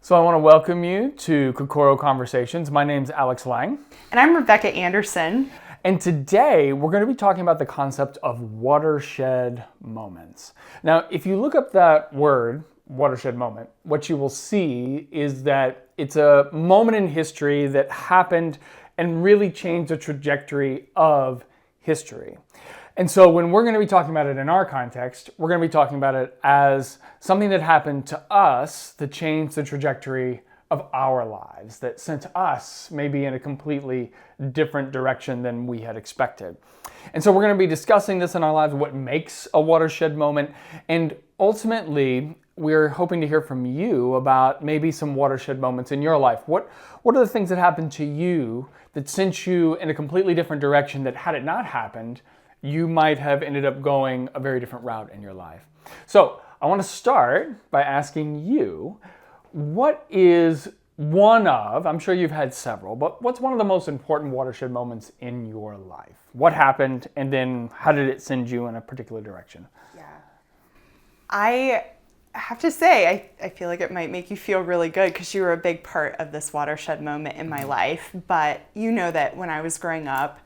So I want to welcome you to Kokoro Conversations. My name's Alex Lang. And I'm Rebekah Anderson. And today we're going to be talking about the concept of watershed moments. Now, if you look up that word, watershed moment, what you will see is that it's a moment in history that happened and really changed the trajectory of history. And so when we're going to be talking about it in our context, we're going to be talking about it as something that happened to us that changed the trajectory of our lives, that sent us maybe in a completely different direction than we had expected. And so we're going to be discussing this in our lives, what makes a watershed moment, and ultimately we're hoping to hear from you about maybe some watershed moments in your life. What are the things that happened to you that sent you in a completely different direction that had it not happened, you might have ended up going a very different route in your life? So I want to start by asking you, what is one of, I'm sure you've had several, but what's one of the most important watershed moments in your life? What happened, and then how did it send you in a particular direction? Yeah. I have to say, I feel like it might make you feel really good because you were a big part of this watershed moment in my life. But you know that when I was growing up,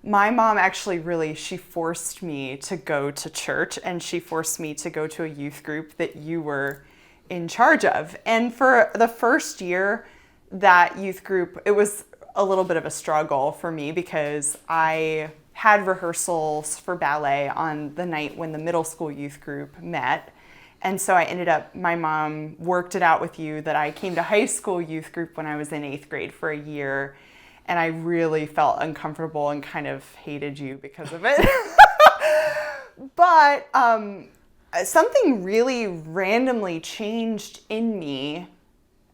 my mom actually she forced me to go to church, and she forced me to go to a youth group that you were in charge of. And for the first year, that youth group, it was a little bit of a struggle for me because I had rehearsals for ballet on the night when the middle school youth group met. And so my mom worked it out with you that I came to high school youth group when I was in 8th grade for a year. And I really felt uncomfortable and kind of hated you because of it. But something really randomly changed in me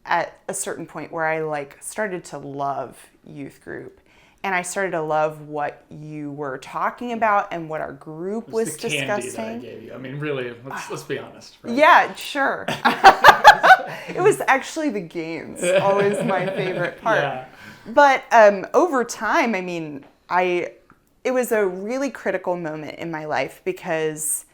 at a certain point where I started to love youth group. And I started to love what you were talking about and what our group was discussing. Candy that I gave you. I mean, really, let's be honest. Right? Yeah, sure. It was actually the games, always my favorite part. Yeah. But over time, it was a really critical moment in my life because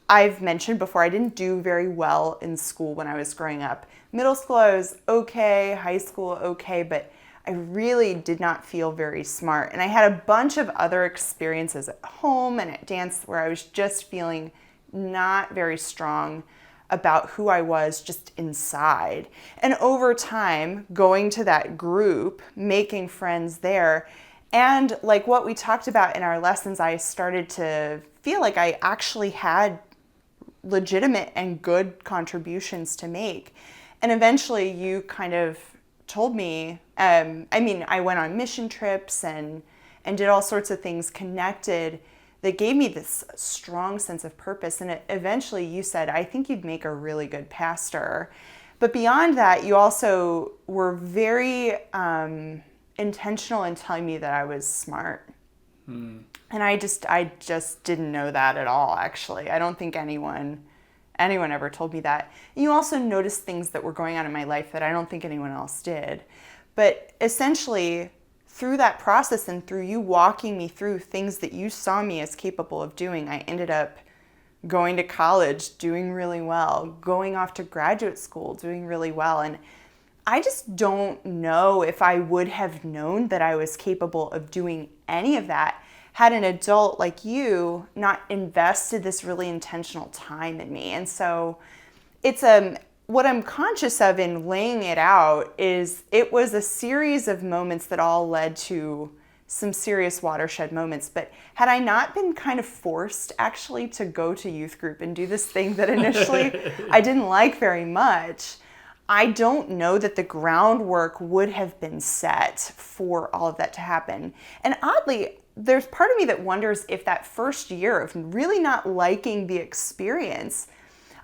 I've mentioned before, I didn't do very well in school when I was growing up. Middle school, I was okay. High school, okay. But I really did not feel very smart. And I had a bunch of other experiences at home and at dance where I was just feeling not very strong about who I was just inside. And over time, going to that group, making friends there, and like what we talked about in our lessons, I started to feel like I actually had legitimate and good contributions to make. And eventually you kind of told me, I went on mission trips and did all sorts of things connected that gave me this strong sense of purpose. And eventually you said, I think you'd make a really good pastor. But beyond that, you also were very intentional in telling me that I was smart. And I just didn't know that at all, actually. I don't think anyone ever told me that. And you also noticed things that were going on in my life that I don't think anyone else did. But essentially, through that process and through you walking me through things that you saw me as capable of doing, I ended up going to college, doing really well, going off to graduate school, doing really well. And I just don't know if I would have known that I was capable of doing any of that had an adult like you not invested this really intentional time in me. And so it's what I'm conscious of in laying it out is it was a series of moments that all led to some serious watershed moments. But had I not been kind of forced actually to go to youth group and do this thing that initially I didn't like very much, I don't know that the groundwork would have been set for all of that to happen. And oddly, there's part of me that wonders if that first year of really not liking the experience,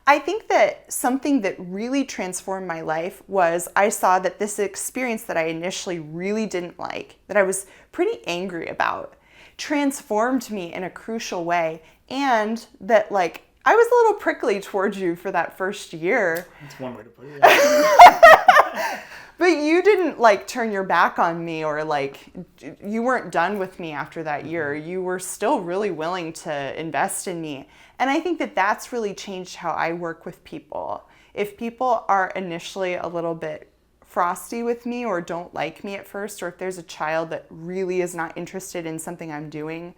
I think that something that really transformed my life was I saw that this experience that I initially really didn't like, that I was pretty angry about, transformed me in a crucial way, and that I was a little prickly towards you for that first year. That's one way to put it. Yeah. But you didn't turn your back on me or you weren't done with me after that year. You were still really willing to invest in me. And I think that that's really changed how I work with people if people are initially a little bit frosty with me or don't like me at first, or if there's a child that really is not interested in something I'm doing,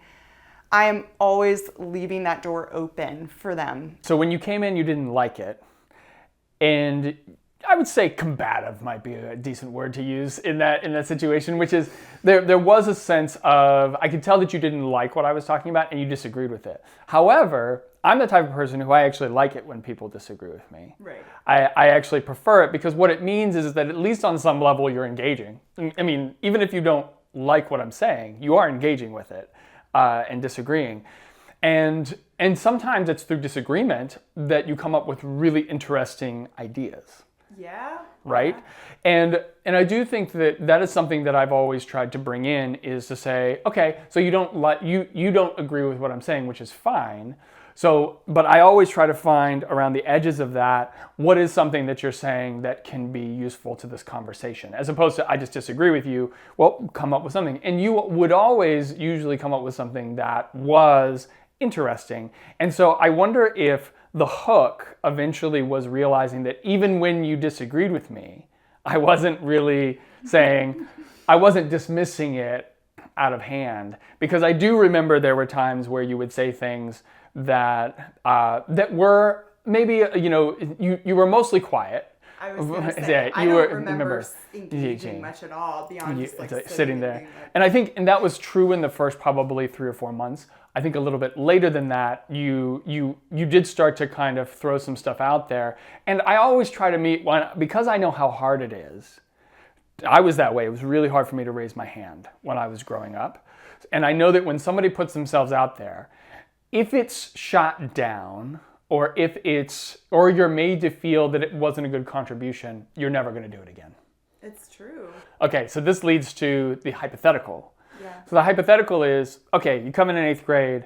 I am always leaving that door open for them. So when you came in, you didn't like it. And I would say combative might be a decent word to use in that situation, which is there was a sense of, I could tell that you didn't like what I was talking about and you disagreed with it. However, I'm the type of person who I actually like it when people disagree with me. Right. I actually prefer it because what it means is that at least on some level you're engaging. I mean, even if you don't like what I'm saying, you are engaging with it and disagreeing. And sometimes it's through disagreement that you come up with really interesting ideas. Yeah. Right? And I do think that is something that I've always tried to bring in, is to say, okay, so you don't agree with what I'm saying, which is fine. So, but I always try to find around the edges of that, what is something that you're saying that can be useful to this conversation, as opposed to I just disagree with you. Well, come up with something. And you would always usually come up with something that was interesting. And so I wonder if the hook eventually was realizing that even when you disagreed with me, I wasn't really saying, I wasn't dismissing it out of hand. Because I do remember there were times where you would say things that were maybe, you were mostly quiet. I was going to say, I don't remember engaging much at all beyond just like sitting there. And I think, and that was true in the first probably 3 or 4 months. I think a little bit later than that, you did start to kind of throw some stuff out there. And I always try to meet one, because I know how hard it is. I was that way. It was really hard for me to raise my hand when I was growing up. And I know that when somebody puts themselves out there, if it's shot down, or or you're made to feel that it wasn't a good contribution, you're never going to do it again. It's true. Okay, so this leads to the hypothetical. Yeah. So the hypothetical is, okay, you come in 8th grade,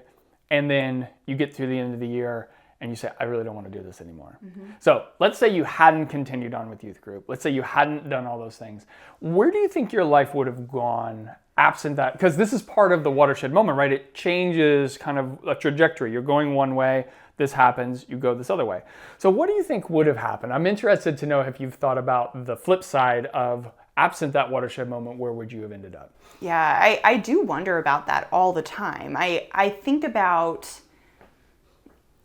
and then you get through the end of the year, and you say, I really don't want to do this anymore. Mm-hmm. So let's say you hadn't continued on with youth group. Let's say you hadn't done all those things. Where do you think your life would have gone absent that? Because this is part of the watershed moment, right? It changes kind of a trajectory. You're going one way, this happens, you go this other way. So what do you think would have happened? I'm interested to know if you've thought about the flip side of absent that watershed moment, where would you have ended up? Yeah, I do wonder about that all the time. I think about,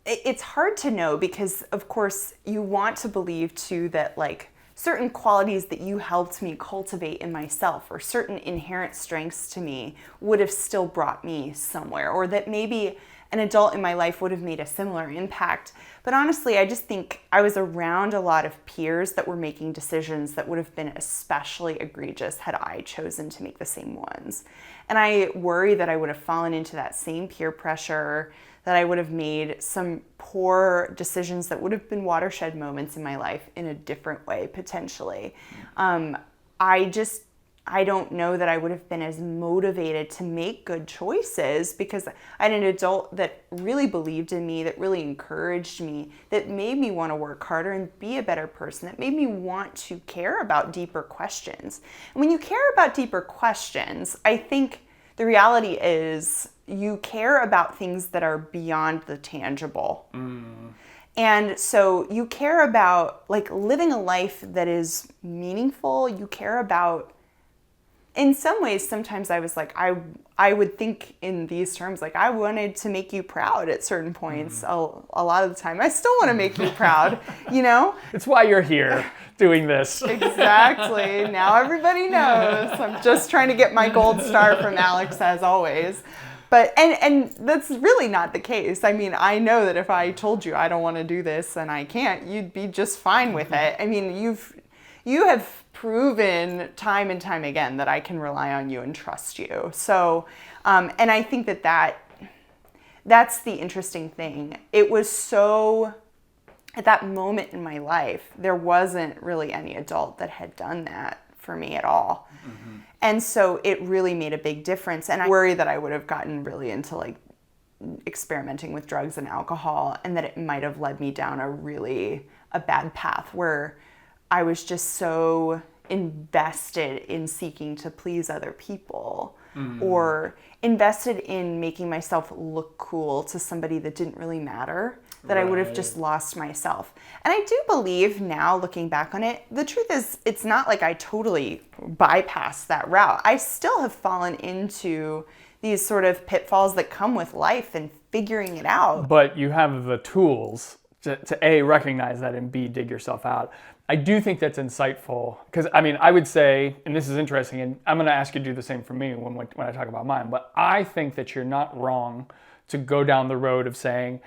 it's hard to know because, of course, you want to believe too that like certain qualities that you helped me cultivate in myself, or certain inherent strengths to me, would have still brought me somewhere, or that maybe an adult in my life would have made a similar impact. But honestly, I just think I was around a lot of peers that were making decisions that would have been especially egregious had I chosen to make the same ones. And I worry that I would have fallen into that same peer pressure, that I would have made some poor decisions that would have been watershed moments in my life in a different way, potentially. I don't know that I would have been as motivated to make good choices, because I had an adult that really believed in me, that really encouraged me, that made me want to work harder and be a better person, that made me want to care about deeper questions. And when you care about deeper questions, I think the reality is you care about things that are beyond the tangible. And so you care about like living a life that is meaningful. You care about, in some ways, sometimes I was like, I would think in these terms, like I wanted to make you proud at certain points. A lot of the time, I still want to make you proud, you know? It's why you're here doing this. Exactly. Now everybody knows. I'm just trying to get my gold star from Alex, as always. But, and that's really not the case. I mean, I know that if I told you I don't want to do this and I can't, you'd be just fine with it. I mean, you have proven time and time again that I can rely on you and trust you. So, and I think that's the interesting thing. It was so, at that moment in my life, there wasn't really any adult that had done that for me at all. Mm-hmm. And so it really made a big difference. And I worry that I would have gotten really into like experimenting with drugs and alcohol, and that it might have led me down a bad path where I was just so invested in seeking to please other people, or invested in making myself look cool to somebody that didn't really matter. that I would have just lost myself. And I do believe now, looking back on it, the truth is it's not like I totally bypassed that route. I still have fallen into these sort of pitfalls that come with life and figuring it out. But you have the tools to A, recognize that, and B, dig yourself out. I do think that's insightful, because I mean, I would say, and this is interesting, and I'm going to ask you to do the same for me when I talk about mine, but I think that you're not wrong to go down the road of saying,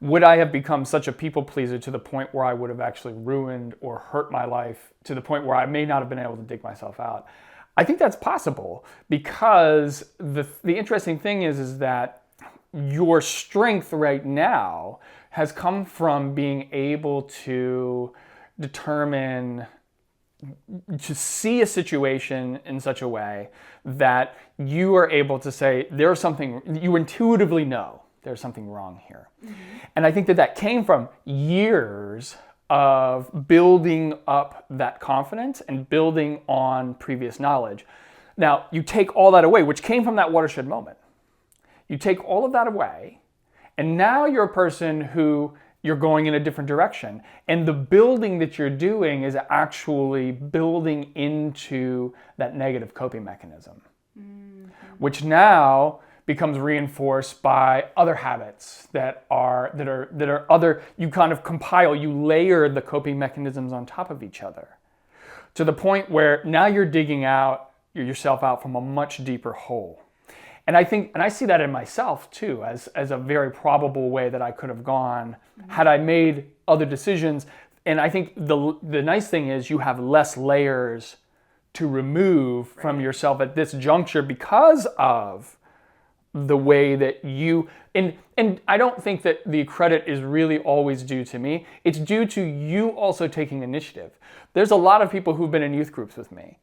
would I have become such a people pleaser to the point where I would have actually ruined or hurt my life to the point where I may not have been able to dig myself out? I think that's possible, because the interesting thing is that your strength right now has come from being able to determine, to see a situation in such a way that you are able to say, there's something, you intuitively know there's something wrong here. Mm-hmm. And I think that came from years of building up that confidence and building on previous knowledge. Now, you take all that away, which came from that watershed moment. You take all of that away, and now you're a person who you're going in a different direction. And the building that you're doing is actually building into that negative coping mechanism, which now becomes reinforced by other habits that are other, you kind of compile, you layer the coping mechanisms on top of each other to the point where now you're digging yourself out from a much deeper hole. And I think, and I see that in myself too, as a very probable way that I could have gone had I made other decisions. And I think the nice thing is you have less layers to remove from yourself at this juncture because of the way that you, and I don't think that the credit is really always due to me. It's due to you also taking initiative. There's a lot of people who've been in youth groups with me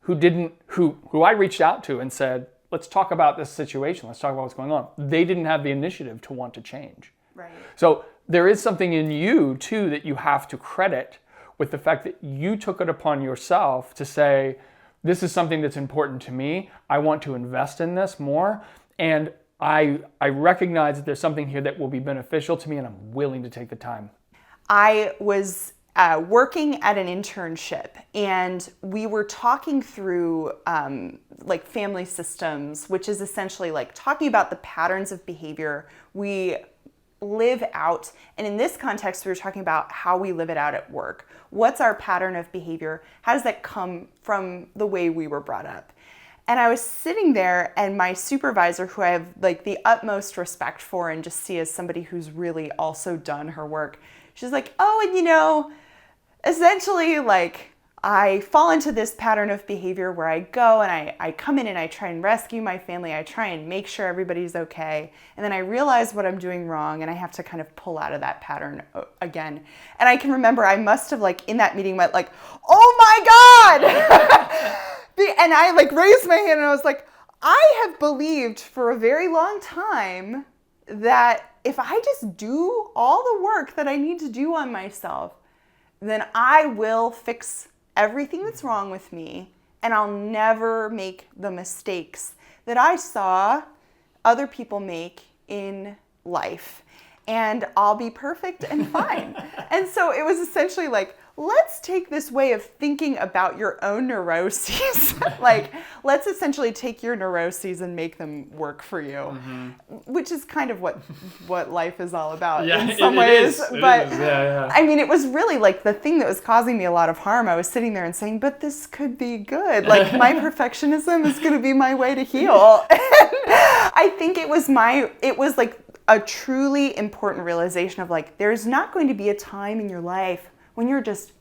who I reached out to and said, let's talk about this situation. Let's talk about what's going on. They didn't have the initiative to want to change. Right. So there is something in you too that you have to credit with the fact that you took it upon yourself to say, this is something that's important to me. I want to invest in this more. And I recognize that there's something here that will be beneficial to me, and I'm willing to take the time. I was working at an internship, and we were talking through like family systems, which is essentially like talking about the patterns of behavior we live out. And in this context, we were talking about how we live it out at work. What's our pattern of behavior? How does that come from the way we were brought up? And I was sitting there, and my supervisor, who I have like the utmost respect for and just see as somebody who's really also done her work, she's like, oh, and you know, essentially like I fall into this pattern of behavior where I go and I come in and I try and rescue my family. I try and make sure everybody's okay. And then I realize what I'm doing wrong, and I have to kind of pull out of that pattern again. And I can remember I must have like in that meeting went like, oh my God. And I like raised my hand and I was like, I have believed for a very long time that if I just do all the work that I need to do on myself, then I will fix everything that's wrong with me, and I'll never make the mistakes that I saw other people make in life, and I'll be perfect and fine. And so it was essentially like, let's take this way of thinking about your own neuroses. Like, let's essentially take your neuroses and make them work for you, which is kind of what life is all about in some ways. But I mean, it was really like the thing that was causing me a lot of harm. I was sitting there and saying, but this could be good. Like, my perfectionism is going to be my way to heal. And I think it was like a truly important realization of like, there's not going to be a time in your life when you're just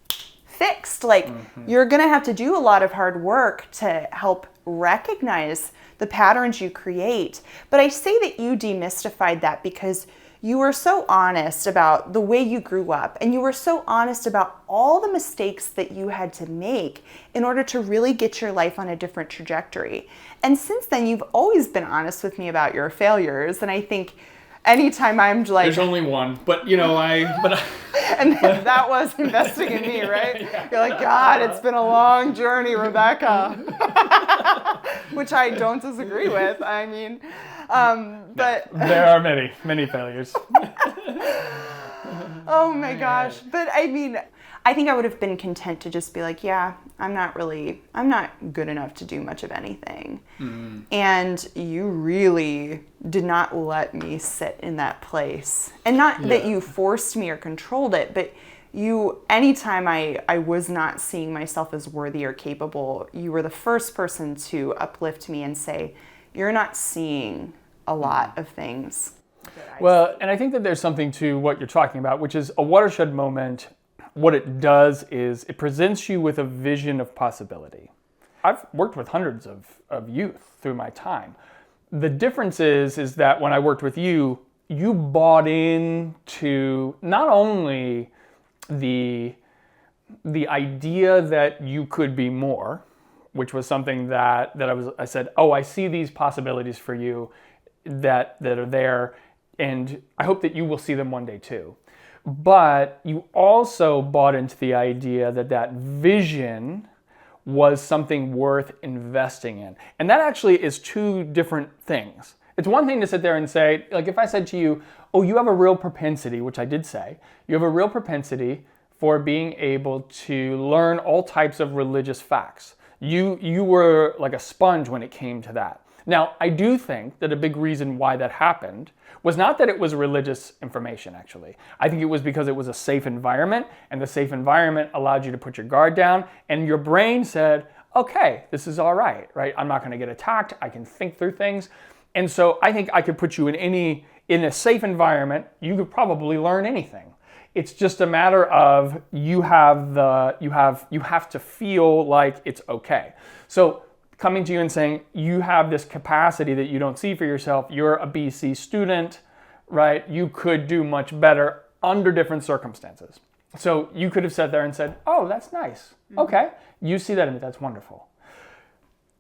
fixed. Like, you're gonna have to do a lot of hard work to help recognize the patterns you create. But I say that you demystified that because you were so honest about the way you grew up, and you were so honest about all the mistakes that you had to make in order to really get your life on a different trajectory. And since then, you've always been honest with me about your failures. And I think anytime I'm like, there's only one, but you know, and that was investing in me, right? Yeah. You're like, God, it's been a long journey, Rebekah, which I don't disagree with. I mean, but there are many failures. Oh my gosh. But I mean, I think I would have been content to just be like, yeah, I'm not good enough to do much of anything. And you really did not let me sit in that place. And not that you forced me or controlled it, but anytime I was not seeing myself as worthy or capable, you were the first person to uplift me and say, you're not seeing a lot of things. Well, and I think that there's something to what you're talking about, which is a watershed moment. What it does is it presents you with a vision of possibility. I've worked with hundreds of youth through my time. The difference is that when I worked with you, you bought into not only the idea that you could be more, which was something that I said, oh, I see these possibilities for you that are there, and I hope that you will see them one day too. But you also bought into the idea that vision was something worth investing in. And that actually is two different things. It's one thing to sit there and say, like if I said to you, oh, you have a real propensity, which I did say, you have a real propensity for being able to learn all types of religious facts. You were like a sponge when it came to that. Now, I do think that a big reason why that happened was not that it was religious information, actually. I think it was because it was a safe environment, and the safe environment allowed you to put your guard down, and your brain said, okay, this is all right? I'm not going to get attacked. I can think through things. And so I think I could put you in a safe environment. You could probably learn anything. It's just a matter of you have to feel like it's okay. So coming to you and saying, you have this capacity that you don't see for yourself, you're a BC student, right? You could do much better under different circumstances. So you could have sat there and said, oh, that's nice. Okay, you see that in me, that's wonderful.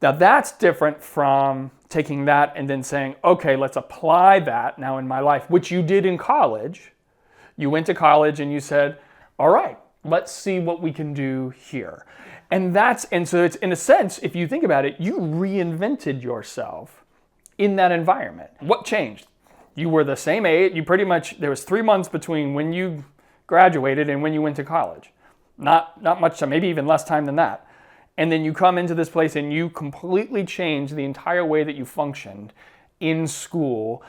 Now that's different from taking that and then saying, okay, let's apply that now in my life, which you did in college. You went to college and you said, all right, let's see what we can do here. And so it's, in a sense, if you think about it, you reinvented yourself in that environment. What changed? You were the same age. There was 3 months between when you graduated and when you went to college. Not much time, maybe even less time than that. And then you come into this place and you completely change the entire way that you functioned in school.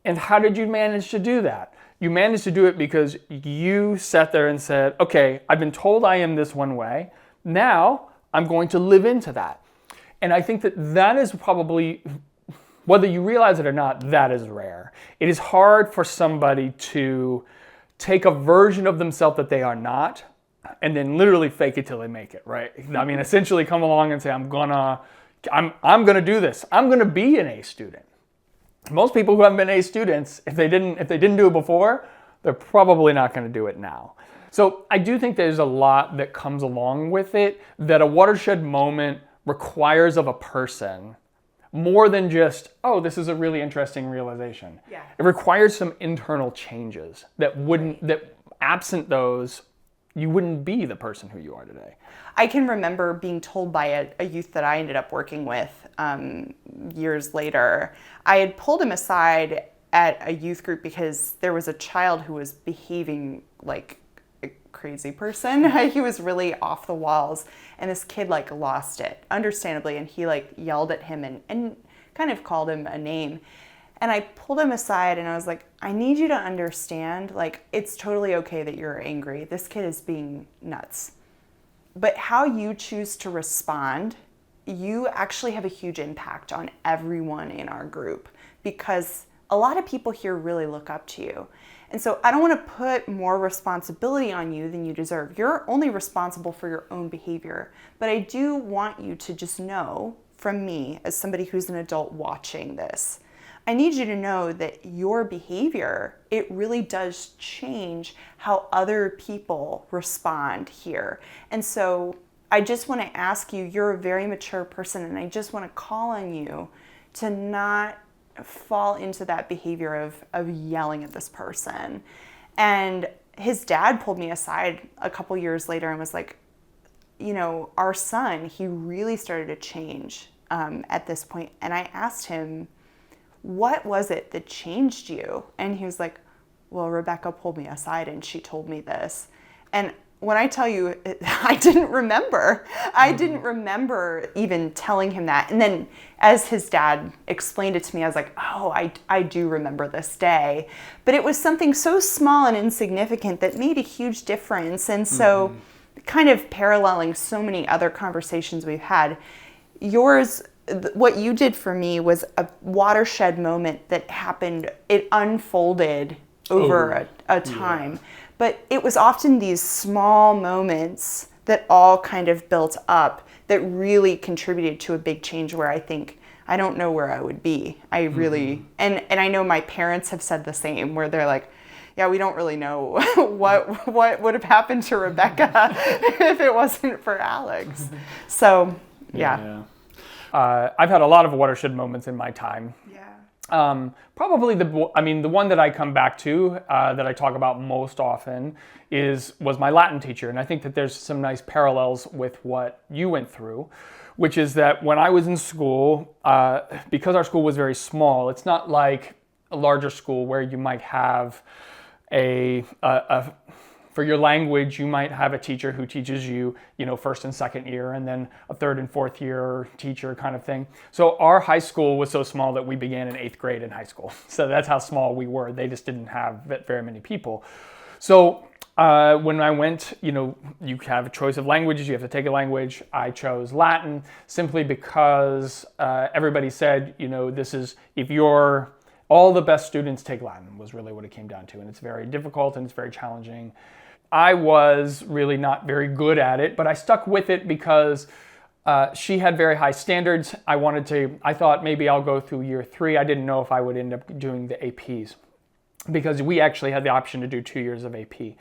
And how did you manage to do that? You managed to do it because you sat there and said, okay, I've been told I am this one way. Now I'm going to live into that. And I think that is probably, whether you realize it or not, that is rare. It is hard for somebody to take a version of themselves that they are not and then literally fake it till they make it, right? I mean, essentially come along and say, I'm gonna do this. I'm gonna be an A student. Most people who haven't been A students, if they didn't do it before, they're probably not going to do it now. So I do think there's a lot that comes along with it, that a watershed moment requires of a person more than just, oh, this is a really interesting realization. Yeah. It requires some internal changes that absent those, you wouldn't be the person who you are today. I can remember being told by a youth that I ended up working with years later. I had pulled him aside at a youth group because there was a child who was behaving like a crazy person. He was really off the walls, and this kid lost it, understandably, and he yelled at him and kind of called him a name. And I pulled him aside and I was like, I need you to understand, it's totally okay that you're angry. This kid is being nuts. But how you choose to respond, you actually have a huge impact on everyone in our group, because a lot of people here really look up to you. And so I don't want to put more responsibility on you than you deserve. You're only responsible for your own behavior. But I do want you to just know from me, as somebody who's an adult watching this, I need you to know that your behavior, it really does change how other people respond here. And so I just want to ask you, you're a very mature person, and I just want to call on you to not fall into that behavior of yelling at this person. And his dad pulled me aside a couple years later and was like, our son, he really started to change at this point. And I asked him, what was it that changed you? And he was like, well, Rebekah pulled me aside and she told me this. And when I tell you, I didn't remember. I didn't remember even telling him that. And then as his dad explained it to me, I was like, oh, I do remember this day. But it was something so small and insignificant that made a huge difference. And so kind of paralleling so many other conversations we've had, yours, what you did for me was a watershed moment that happened. It unfolded over a time. Yeah. But it was often these small moments that all kind of built up that really contributed to a big change where I think, I don't know where I would be. I really, and I know my parents have said the same, where they're like, yeah, we don't really know what would have happened to Rebekah if it wasn't for Alex. So, yeah. I've had a lot of watershed moments in my time. Probably the one that I come back to that I talk about most often was my Latin teacher, and I think that there's some nice parallels with what you went through, which is that when I was in school, because our school was very small, it's not like a larger school where you might have for your language, you might have a teacher who teaches you, first and second year, and then a third and fourth year teacher kind of thing. So our high school was so small that we began in 8th grade in high school. So that's how small we were. They just didn't have very many people. So when I went, you have a choice of languages, you have to take a language. I chose Latin simply because everybody said, all the best students take Latin was really what it came down to. And it's very difficult and it's very challenging. I was really not very good at it, but I stuck with it because she had very high standards. I thought maybe I'll go through year 3. I didn't know if I would end up doing the APs because we actually had the option to do 2 years of AP. Yeah.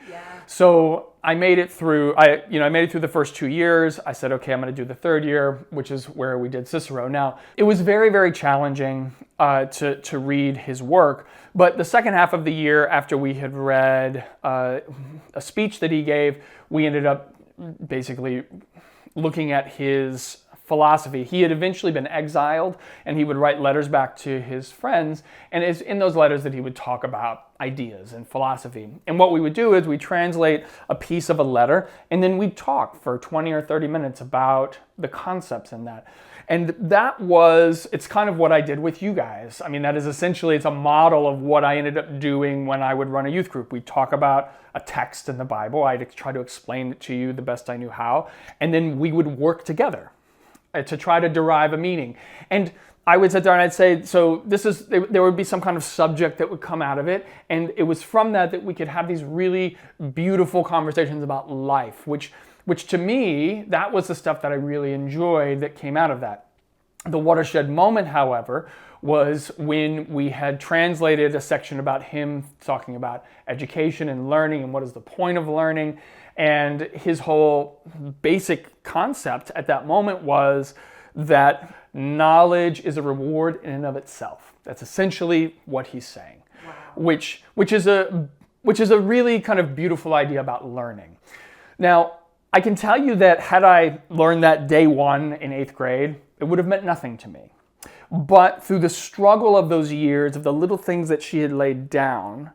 So I made it through, I made it through the first 2 years. I said, okay, I'm going to do the 3rd year, which is where we did Cicero. Now, it was very, very challenging to read his work, but the second half of the year, after we had read a speech that he gave, we ended up basically looking at his philosophy. He had eventually been exiled, and he would write letters back to his friends, and it's in those letters that he would talk about ideas and philosophy. And what we would do is we translate a piece of a letter, and then we'd talk for 20 or 30 minutes about the concepts in that. And it's kind of what I did with you guys. I mean, that is essentially, it's a model of what I ended up doing when I would run a youth group. We'd talk about a text in the Bible. I'd try to explain it to you the best I knew how, and then we would work together to try to derive a meaning. And I would sit there and I'd say, so there would be some kind of subject that would come out of it, and it was from that we could have these really beautiful conversations about life, which to me, that was the stuff that I really enjoyed that came out of that. The watershed moment, however, was when we had translated a section about him talking about education and learning and what is the point of learning. And his whole basic concept at that moment was that knowledge is a reward in and of itself. That's essentially what he's saying. Wow. Which is a really kind of beautiful idea about learning. Now, I can tell you that had I learned that day 1 in 8th grade, it would have meant nothing to me. But through the struggle of those years, of the little things that she had laid down,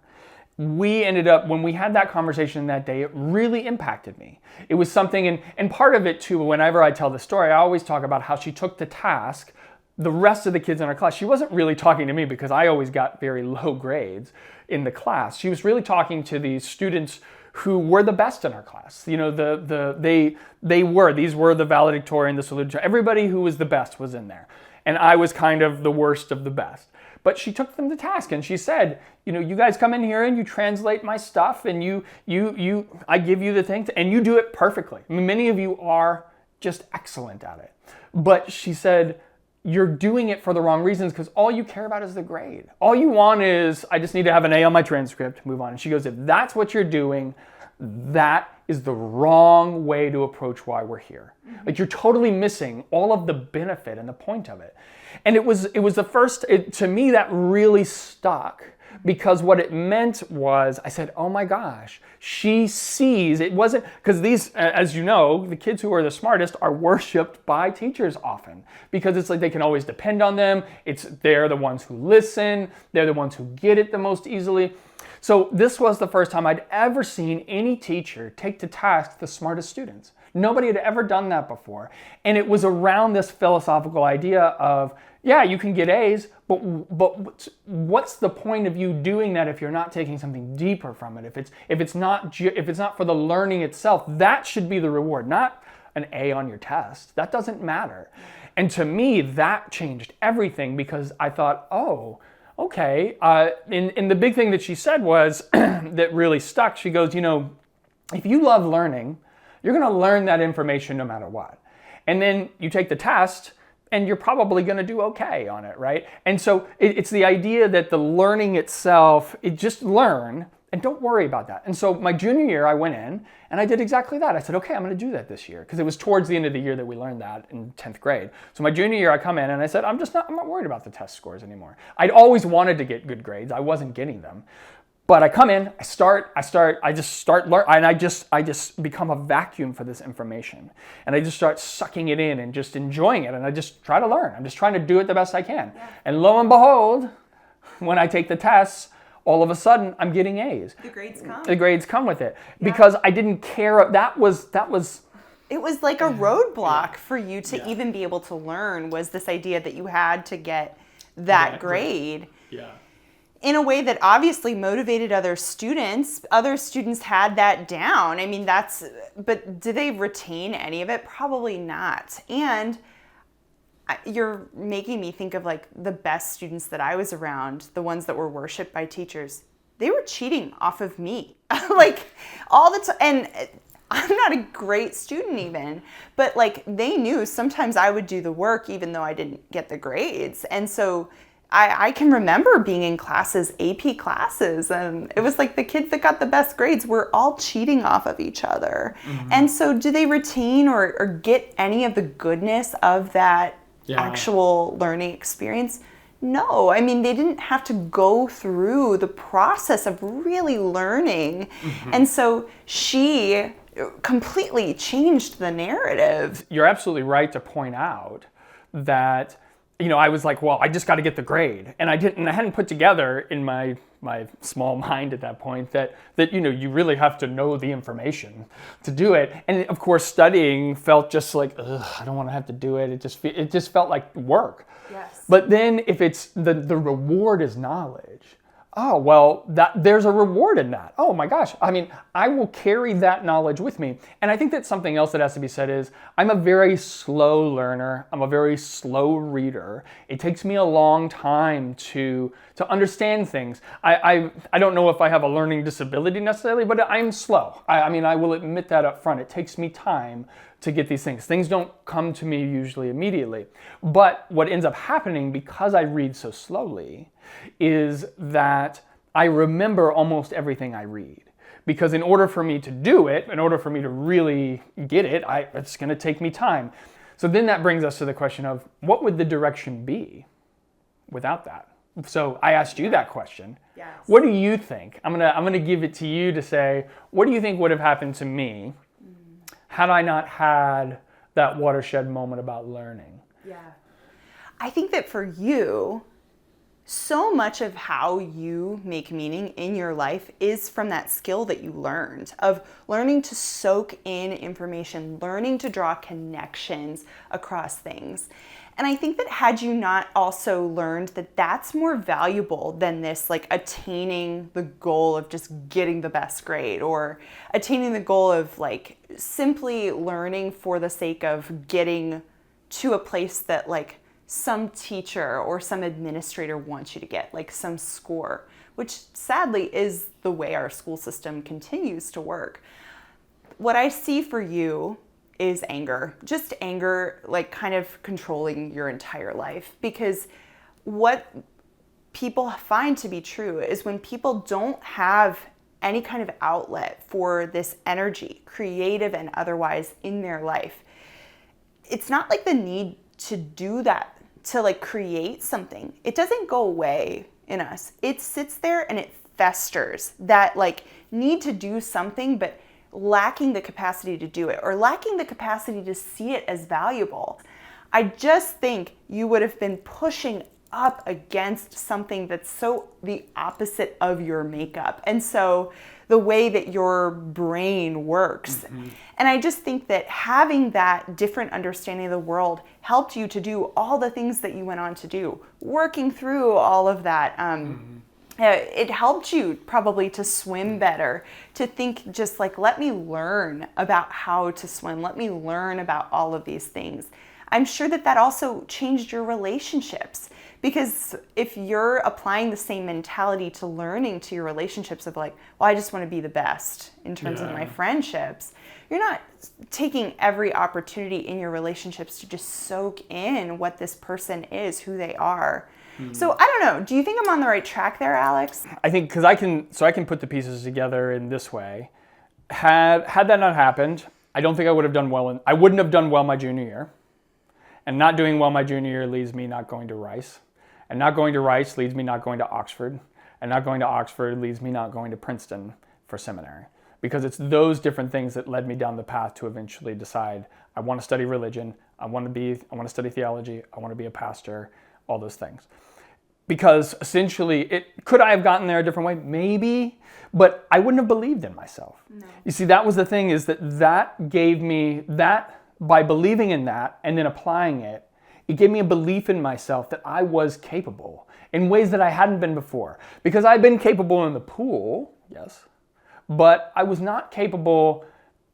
we ended up, when we had that conversation that day, it really impacted me. It was something, and part of it too, whenever I tell the story, I always talk about how she took to task the rest of the kids in our class. She wasn't really talking to me because I always got very low grades in the class. She was really talking to these students who were the best in our class. These were the valedictorian, the salutatorian. Everybody who was the best was in there. And I was kind of the worst of the best. But she took them to task and she said, you guys come in here and you translate my stuff and I give you the things and you do it perfectly. I mean, many of you are just excellent at it. But she said, you're doing it for the wrong reasons because all you care about is the grade. All you want is, I just need to have an A on my transcript, move on. And she goes, if that's what you're doing, that is the wrong way to approach why we're here. Mm-hmm. Like you're totally missing all of the benefit and the point of it. And it was the first, to me, that really stuck because what it meant was, I said, oh my gosh, she sees. It wasn't, because these, as you know, the kids who are the smartest are worshipped by teachers often, because it's like they can always depend on them. They're the ones who listen. They're the ones who get it the most easily. So this was the first time I'd ever seen any teacher take to task the smartest students. Nobody had ever done that before. And it was around this philosophical idea of, yeah, you can get A's, but what's the point of you doing that if you're not taking something deeper from it? If it's not for the learning itself, that should be the reward, not an A on your test. That doesn't matter. And to me, that changed everything, because I thought, oh, okay. And the big thing that she said was that really stuck. She goes, if you love learning, you're going to learn that information no matter what. And then you take the test, and you're probably going to do okay on it, right? And so it's the idea that the learning itself, just learn and don't worry about that. And so my junior year, I went in and I did exactly that. I said, okay, I'm going to do that this year, because it was towards the end of the year that we learned that in 10th grade. So my junior year, I come in and I said, I'm not worried about the test scores anymore. I'd always wanted to get good grades. I wasn't getting them. But I come in, I just start learning, and I just become a vacuum for this information. And I just start sucking it in and just enjoying it. And I just try to learn. I'm just trying to do it the best I can. Yeah. And lo and behold, when I take the tests, all of a sudden I'm getting A's. The grades come. The grades come with it. Yeah. Because I didn't care. That was. It was like a roadblock for you to even be able to learn, was this idea that you had to get that grade. Yeah. In a way that obviously motivated other students. Other students had that down. I mean, but did they retain any of it? Probably not. And you're making me think of like the best students that I was around, the ones that were worshipped by teachers. They were cheating off of me, like all the time. And I'm not a great student even, but like they knew sometimes I would do the work even though I didn't get the grades. And so I can remember being in classes, AP classes, and it was like the kids that got the best grades were all cheating off of each other. Mm-hmm. And so do they retain or get any of the goodness of that actual learning experience? No. I mean, they didn't have to go through the process of really learning. Mm-hmm. And so she completely changed the narrative. You're absolutely right to point out that I was like, well, I just got to get the grade. And I hadn't put together in my small mind at that point that you really have to know the information to do it. And of course, studying felt just like, I don't want to have to do it. It just felt like work. Yes. But then if it's the reward is knowledge, oh, well, there's a reward in that. Oh my gosh. I mean, I will carry that knowledge with me. And I think that something else that has to be said is I'm a very slow learner. I'm a very slow reader. It takes me a long time to understand things. I don't know if I have a learning disability necessarily, but I'm slow. I mean, I will admit that up front. It takes me time to get these things. Things don't come to me usually immediately. But what ends up happening because I read so slowly is that I remember almost everything I read. Because in order for me to do it, in order for me to really get it, it's going to take me time. So then that brings us to the question of what would the direction be without that? So I asked you that question. Yes. What do you think? I'm gonna give it to you to say, what do you think would have happened to me had I not had that watershed moment about learning? Yeah. I think that for you, so much of how you make meaning in your life is from that skill that you learned, of learning to soak in information, learning to draw connections across things. And I think that had you not also learned that that's more valuable than this, like attaining the goal of just getting the best grade, or attaining the goal of like simply learning for the sake of getting to a place that like some teacher or some administrator wants you to get, like some score, which sadly is the way our school system continues to work. What I see for you is anger, just anger, like kind of controlling your entire life. Because what people find to be true is when people don't have any kind of outlet for this energy, creative and otherwise, in their life, it's not like the need to do that, to like create something. It doesn't go away in us. It sits there and it festers, that like need to do something, but lacking the capacity to do it, or lacking the capacity to see it as valuable. I just think you would have been pushing up against something that's so the opposite of your makeup. And so the way that your brain works. And I just think that having that different understanding of the world helped you to do all the things that you went on to do. Working through all of that, it helped you probably to swim better, to think just like, let me learn about how to swim. Let me learn about all of these things. I'm sure that that also changed your relationships, because if you're applying the same mentality to learning to your relationships of like, well, I just want to be the best in terms of my friendships, you're not taking every opportunity in your relationships to just soak in what this person is, who they are. So I don't know. Do you think I'm on the right track there, Alex? I think because I can put the pieces together in this way. Had that not happened, I don't think I would have done well. I wouldn't have done well my junior year. And not doing well my junior year leads me not going to Rice. And not going to Rice leads me not going to Oxford. And not going to Oxford leads me not going to Princeton for seminary. Because it's those different things that led me down the path to eventually decide I want to study religion, I want to study theology, I want to be a pastor, all those things. Because essentially, could I have gotten there a different way? Maybe, but I wouldn't have believed in myself. No. You see, that was the thing, is that gave me that. By believing in that and then applying it, it gave me a belief in myself that I was capable in ways that I hadn't been before. Because I'd been capable in the pool, yes, but I was not capable.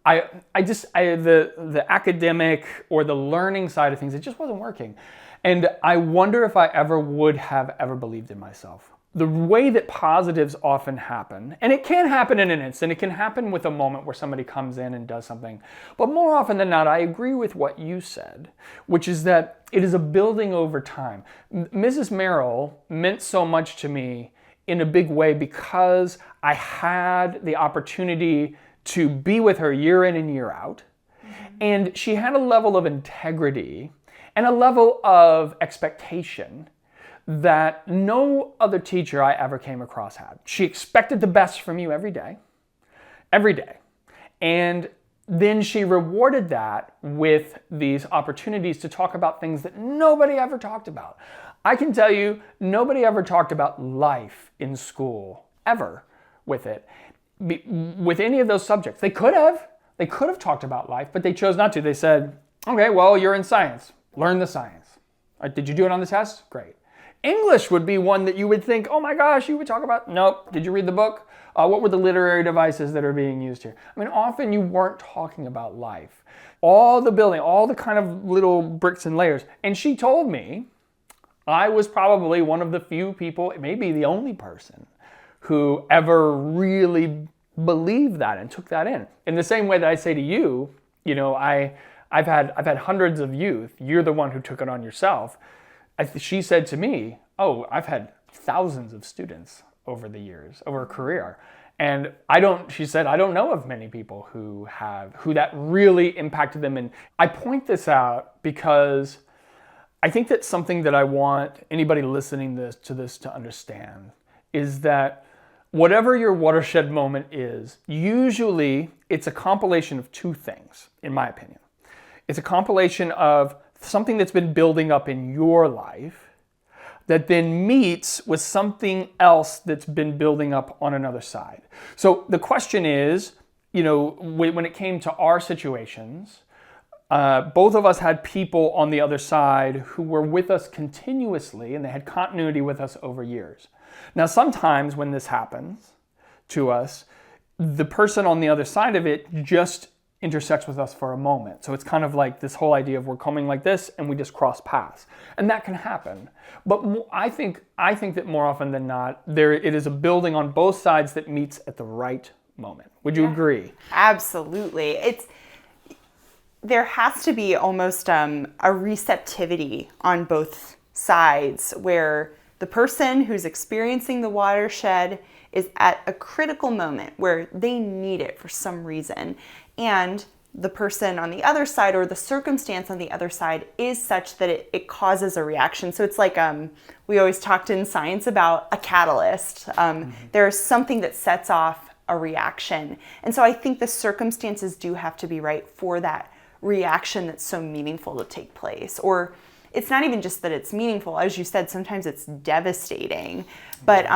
The academic or the learning side of things, it just wasn't working. And I wonder if I would have ever believed in myself. The way that positives often happen, and it can happen in an instant, it can happen with a moment where somebody comes in and does something, but more often than not, I agree with what you said, which is that it is a building over time. Mrs. Merrill meant so much to me in a big way because I had the opportunity to be with her year in and year out, and she had a level of integrity and a level of expectation that no other teacher I ever came across had. She expected the best from you every day. And then she rewarded that with these opportunities to talk about things that nobody ever talked about. I can tell you, nobody ever talked about life in school, ever, with it. With any of those subjects. They could have talked about life, but they chose not to. They said, okay, well, you're in science. Learn the science. Did you do it on the test? Great. English would be one that you would think, oh my gosh, you would talk about. Nope. Did you read the book? What were the literary devices that are being used here? I mean, often you weren't talking about life. All the building, all the kind of little bricks and layers. And she told me I was probably one of the few people, maybe the only person, who ever really believed that and took that in. In the same way that I say to you, I've had hundreds of youth. You're the one who took it on yourself. She said to me, oh, I've had thousands of students over the years, over a career. And she said, I don't know of many people who that really impacted them. And I point this out because I think that's something that I want anybody listening to this to understand, is that whatever your watershed moment is, usually it's a compilation of two things, in my opinion. It's a compilation of something that's been building up in your life that then meets with something else that's been building up on another side. So the question is, when it came to our situations, both of us had people on the other side who were with us continuously, and they had continuity with us over years. Now, sometimes when this happens to us, the person on the other side of it just intersects with us for a moment. So it's kind of like this whole idea of we're coming like this and we just cross paths. And that can happen. But I think that more often than not, it is a building on both sides that meets at the right moment. Would you agree? Absolutely. There has to be almost a receptivity on both sides, where the person who's experiencing the watershed is at a critical moment where they need it for some reason. And the person on the other side or the circumstance on the other side is such that it causes a reaction. So it's like we always talked in science about a catalyst. There's something that sets off a reaction. And so I think the circumstances do have to be right for that reaction that's so meaningful to take place. Or it's not even just that it's meaningful. As you said, sometimes it's devastating. But,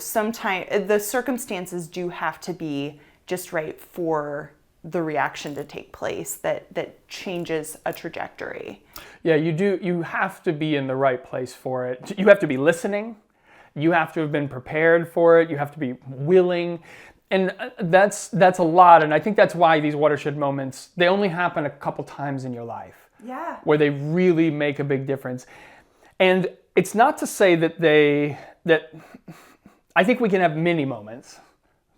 sometimes the circumstances do have to be just right for the reaction to take place that changes a trajectory. Yeah, you do. You have to be in the right place for it. You have to be listening. You have to have been prepared for it. You have to be willing. And that's a lot. And I think that's why these watershed moments, they only happen a couple times in your life. Yeah. Where they really make a big difference. And it's not to say that I think we can have mini moments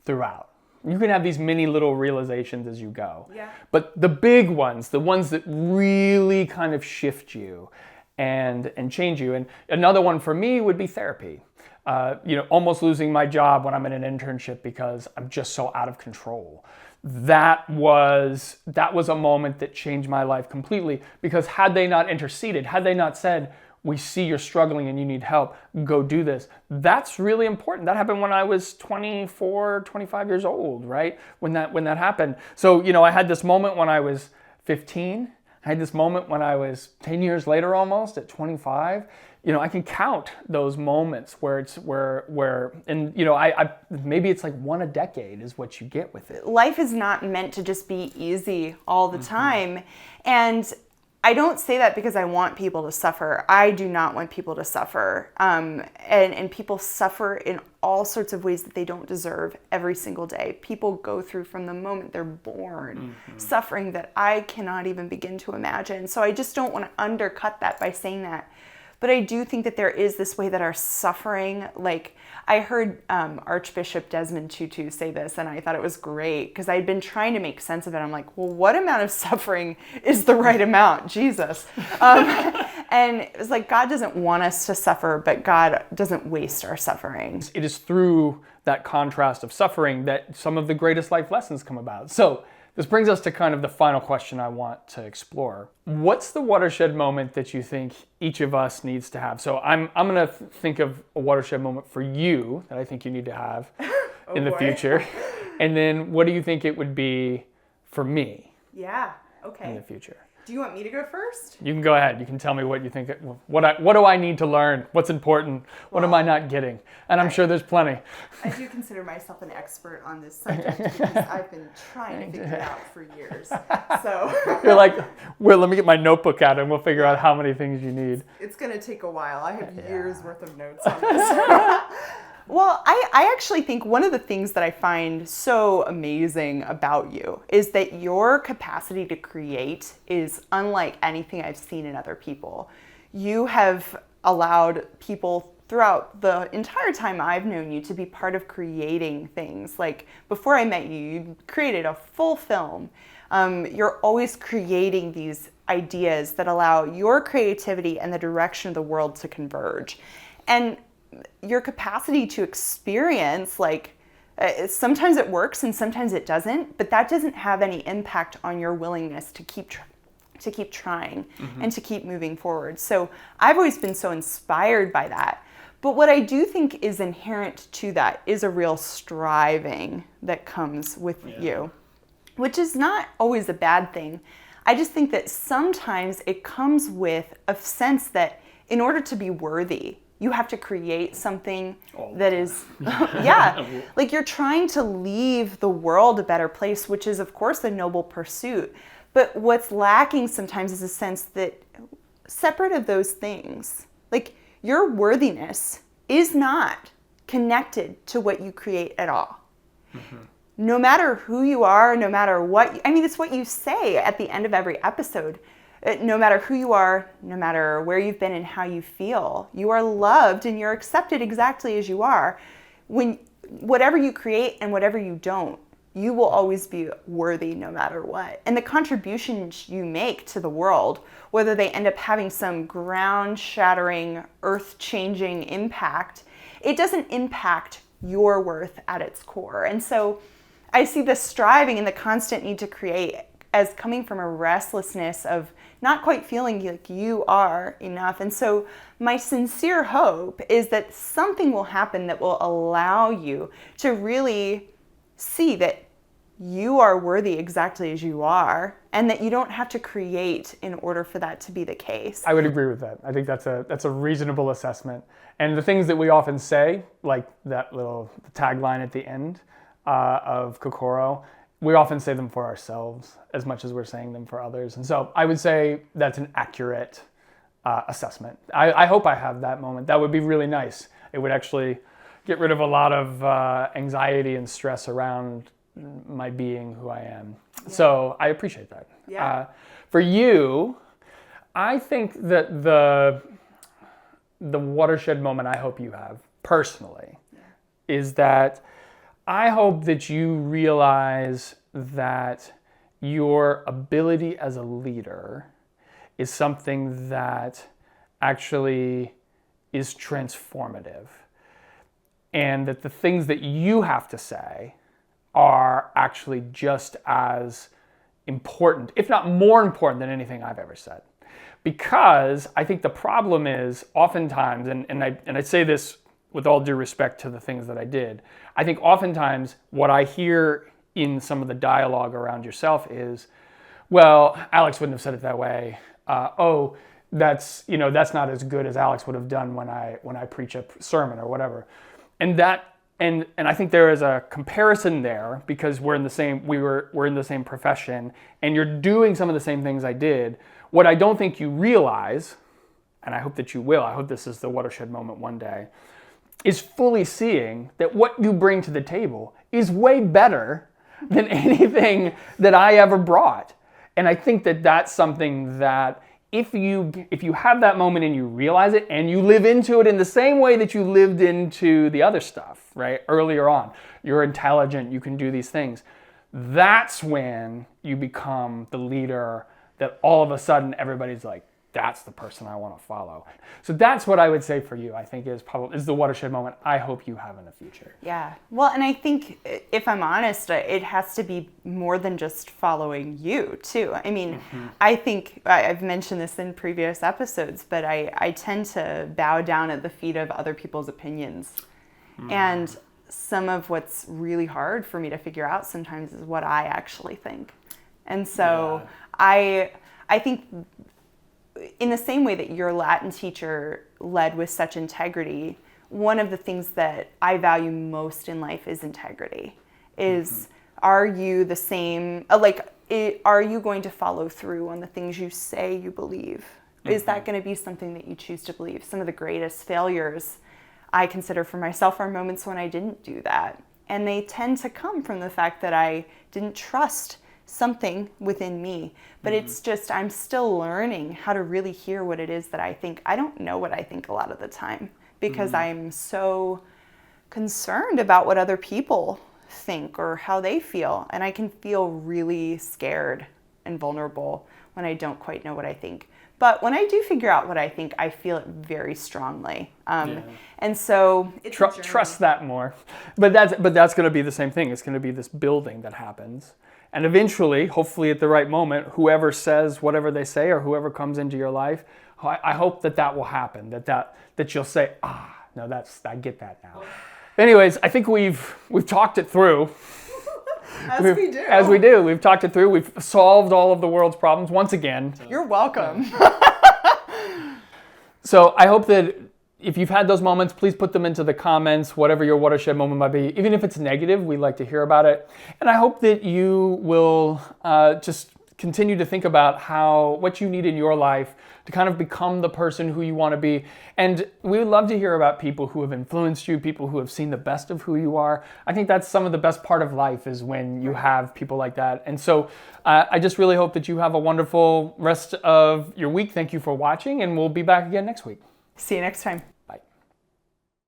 throughout. You can have these mini little realizations as you go. Yeah. But the big ones, the ones that really kind of shift you and change you. And another one for me would be therapy. Almost losing my job when I'm in an internship because I'm just so out of control. That was a moment that changed my life completely, because had they not interceded, had they not said, we see you're struggling and you need help, go do this. That's really important. That happened when I was 24, 25 years old, right? When that happened. So, I had this moment when I was 15. I had this moment when I was 10 years later almost at 25. I can count those moments where I maybe it's like one a decade is what you get with it. Life is not meant to just be easy all the time. And I don't say that because I want people to suffer. I do not want people to suffer. And people suffer in all sorts of ways that they don't deserve every single day. People go through from the moment they're born suffering that I cannot even begin to imagine. So I just don't want to undercut that by saying that. But I do think that there is this way that our suffering, like I heard Archbishop Desmond Tutu say this, and I thought it was great because I had been trying to make sense of it. I'm like, well, what amount of suffering is the right amount? Jesus. And it was like, God doesn't want us to suffer, but God doesn't waste our suffering. It is through that contrast of suffering that some of the greatest life lessons come about. So this brings us to kind of the final question I want to explore. What's the watershed moment that you think each of us needs to have? So I'm going to think of a watershed moment for you that I think you need to have in the future. And then what do you think it would be for me? Yeah, okay. In the future. Do you want me to go first? You can go ahead. You can tell me what you think. What do I need to learn? What's important? What am I not getting? And I'm sure there's plenty. I do consider myself an expert on this subject because I've been trying to figure it out for years. So you're like, well, let me get my notebook out and we'll figure out how many things you need. It's going to take a while. I have years worth of notes on this. Well, I actually think one of the things that I find so amazing about you is that your capacity to create is unlike anything I've seen in other people. You have allowed people throughout the entire time I've known you to be part of creating things. Like before I met you, you created a full film. You're always creating these ideas that allow your creativity and the direction of the world to converge. And your capacity to experience, sometimes it works and sometimes it doesn't, but that doesn't have any impact on your willingness to keep trying and to keep moving forward. So I've always been so inspired by that. But what I do think is inherent to that is a real striving that comes with you, which is not always a bad thing. I just think that sometimes it comes with a sense that in order to be worthy, you have to create something that is, like you're trying to leave the world a better place, which is, of course, a noble pursuit. But what's lacking sometimes is a sense that separate of those things, like your worthiness is not connected to what you create at all. No matter who you are, no matter what, it's what you say at the end of every episode. No matter who you are, no matter where you've been and how you feel, you are loved and you're accepted exactly as you are. When whatever you create and whatever you don't, you will always be worthy no matter what. And the contributions you make to the world, whether they end up having some ground-shattering, earth-changing impact, it doesn't impact your worth at its core. And so I see the striving and the constant need to create as coming from a restlessness of not quite feeling like you are enough. And so my sincere hope is that something will happen that will allow you to really see that you are worthy exactly as you are, and that you don't have to create in order for that to be the case. I would agree with that. I think that's a reasonable assessment. And the things that we often say, like that little tagline at the end of Kokoro, we often say them for ourselves as much as we're saying them for others. And so I would say that's an accurate assessment. I hope I have that moment. That would be really nice. It would actually get rid of a lot of anxiety and stress around my being who I am. Yeah. So I appreciate that. Yeah. For you, I think that the watershed moment I hope you have personally is that I hope that you realize that your ability as a leader is something that actually is transformative, and that the things that you have to say are actually just as important, if not more important than anything I've ever said. Because I think the problem is oftentimes, and I say this with all due respect to the things that I did, I think oftentimes what I hear in some of the dialogue around yourself is, well, Alex wouldn't have said it that way. That's not as good as Alex would have done when I preach a sermon or whatever. And I think there is a comparison there because we're in the same profession, and you're doing some of the same things I did. What I don't think you realize, and I hope that you will, I hope this is the watershed moment one day, is fully seeing that what you bring to the table is way better than anything that I ever brought. And I think that that's something that if you have that moment and you realize it and you live into it in the same way that you lived into the other stuff, right? Earlier on, you're intelligent, you can do these things. That's when you become the leader that all of a sudden everybody's like, that's the person I want to follow. So that's what I would say for you, I think is the watershed moment I hope you have in the future. Yeah. Well, and I think if I'm honest, it has to be more than just following you too. I mean, I think I've mentioned this in previous episodes, but I tend to bow down at the feet of other people's opinions. And some of what's really hard for me to figure out sometimes is what I actually think. And so I think in the same way that your Latin teacher led with such integrity, one of the things that I value most in life is integrity. Are you the same, are you going to follow through on the things you say you believe? Is that going to be something that you choose to believe? Some of the greatest failures I consider for myself are moments when I didn't do that. And they tend to come from the fact that I didn't trust something within me. But it's just, I'm still learning how to really hear what it is that I think. I don't know what I think a lot of the time because I'm so concerned about what other people think or how they feel. And I can feel really scared and vulnerable when I don't quite know what I think. But when I do figure out what I think, I feel it very strongly. And so it's trust that more. But that's going to be the same thing. It's going to be this building that happens. And eventually, hopefully at the right moment, whoever says whatever they say or whoever comes into your life, I hope that will happen, that you'll say, no, I get that now. Anyways, I think we've talked it through. As we do. We've talked it through. We've solved all of the world's problems once again. You're welcome. So I hope that if you've had those moments, please put them into the comments, whatever your watershed moment might be. Even if it's negative, we'd like to hear about it. And I hope that you will just continue to think about what you need in your life to kind of become the person who you want to be. And we would love to hear about people who have influenced you, people who have seen the best of who you are. I think that's some of the best part of life is when you have people like that. And so I just really hope that you have a wonderful rest of your week. Thank you for watching, and we'll be back again next week. See you next time.